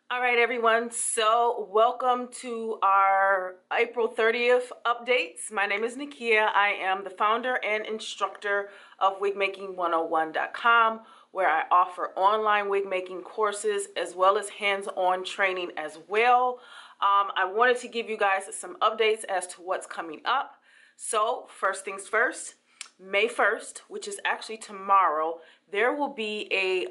All right, everyone. So welcome to our April 30th updates. My name is Nakia. I am the founder and instructor of Wigmaking101.com, where I offer online wig making courses as well as hands-on training as well. I wanted to give you guys some updates as to what's coming up. So first things first, May 1st, which is actually tomorrow, there will be a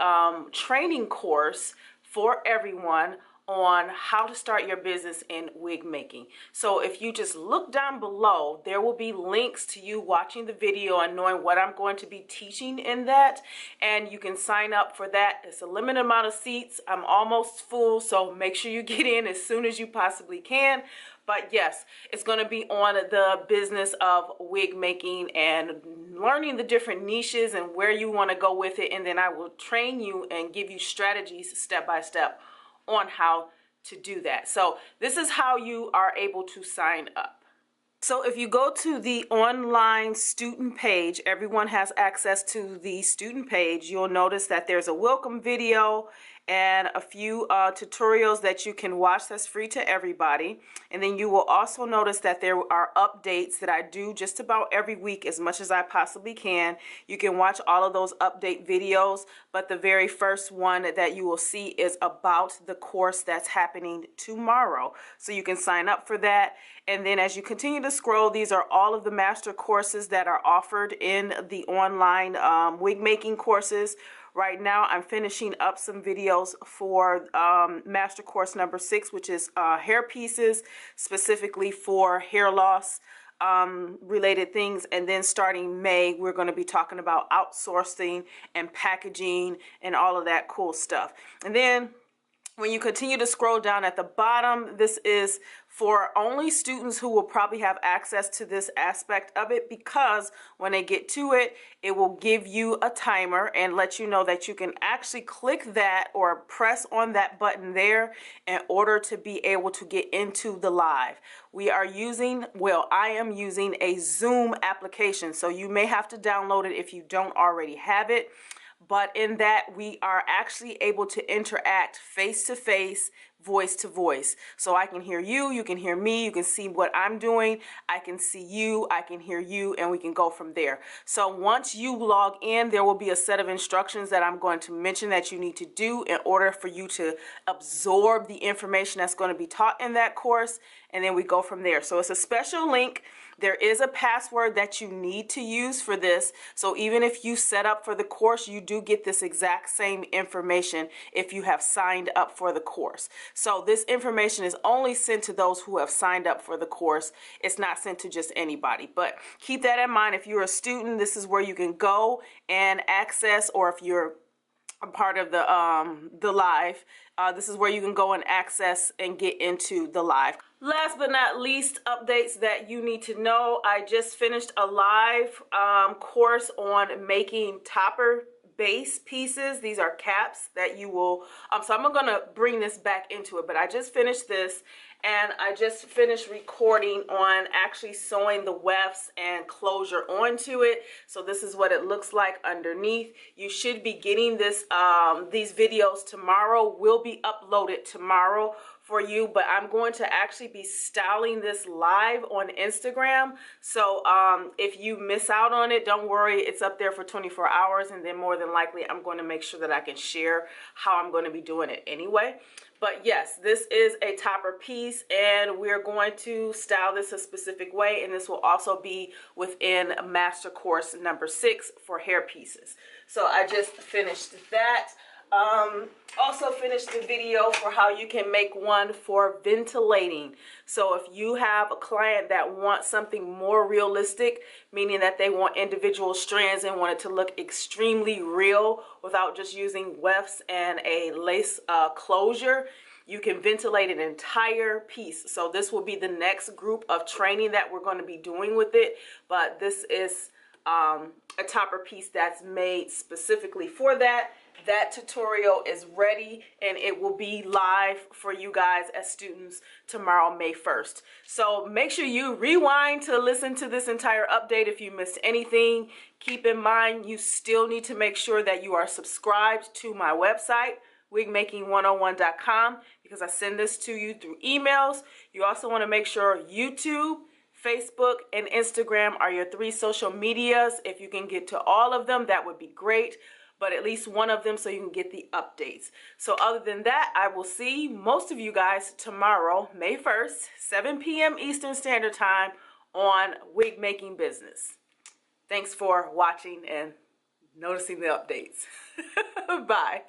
training course for everyone on how to start your business in wig making. So if you just look down below, there will be links to you watching the video and knowing what I'm going to be teaching in that, and you can sign up for that. It's a limited amount of seats. I'm almost full, so make sure you get in as soon as you possibly can. But yes, it's going to be on the business of wig making and learning the different niches and where you want to go with it. And then I will train you and give you strategies step by step on how to do that. So this is how you are able to sign up. So if you go to the online student page, everyone has access to the student page. You'll notice that there's a welcome video and a few tutorials that you can watch that's free to everybody. And then you will also notice that there are updates that I do just about every week as much as I possibly can. You can watch all of those update videos, but the very first one that you will see is about the course that's happening tomorrow. So you can sign up for that. And then as you continue to scroll, these are all of the master courses that are offered in the online wig making courses. Right now, I'm finishing up some videos for master course number 6, which is hair pieces, specifically for hair loss related things. And then starting May, we're going to be talking about outsourcing and packaging and all of that cool stuff. And then when you continue to scroll down at the bottom, this is for only students who will probably have access to this aspect of it, because when they get to it, it will give you a timer and let you know that you can actually click that or press on that button there in order to be able to get into the live. We are using, well, I am using a Zoom application, so you may have to download it if you don't already have it. But in that, we are actually able to interact face-to-face, voice-to-voice. So I can hear you, you can hear me, you can see what I'm doing, I can see you, I can hear you, and we can go from there. So once you log in, there will be a set of instructions that I'm going to mention that you need to do in order for you to absorb the information that's going to be taught in that course, and then we go from there. So it's a special link. There is a password that you need to use for this. So even if you set up for the course, you do get this exact same information if you have signed up for the course. So this information is only sent to those who have signed up for the course. It's not sent to just anybody. But keep that in mind. If you're a student, this is where you can go and access, or if you're a part of the live, this is where you can go and access and get into the live. Last but not least, updates that you need to know. I just finished a live course on making topper base pieces. These are caps that you will, so I'm going to bring this back into it, but I just finished this, and I just finished recording on actually sewing the wefts and closure onto it. So this is what it looks like underneath. You should be getting this, these videos tomorrow, will be uploaded tomorrow for you, but I'm going to actually be styling this live on Instagram. So if you miss out on it, don't worry, it's up there for 24 hours, and then more than likely I'm going to make sure that I can share how I'm going to be doing it anyway. But yes, this is a topper piece, and we're going to style this a specific way, and this will also be within master course number 6 for hair pieces. So I just finished that. Also finished the video for how you can make one for ventilating. So if you have a client that wants something more realistic, meaning that they want individual strands and want it to look extremely real without just using wefts and a lace closure, you can ventilate an entire piece. So this will be the next group of training that we're going to be doing with it, but this is a topper piece that's made specifically for that. That tutorial is ready, and it will be live for you guys as students tomorrow, May 1st. So make sure you rewind to listen to this entire update if you missed anything. Keep in mind, you still need to make sure that you are subscribed to my website, Wigmaking101.com, because I send this to you through emails. You also want to make sure YouTube, Facebook, and Instagram are your 3 social medias. If you can get to all of them, that would be great, but at least one of them so you can get the updates. So other than that, I will see most of you guys tomorrow, May 1st, 7 p.m. Eastern Standard Time on Wig Making Business. Thanks for watching and noticing the updates. Bye.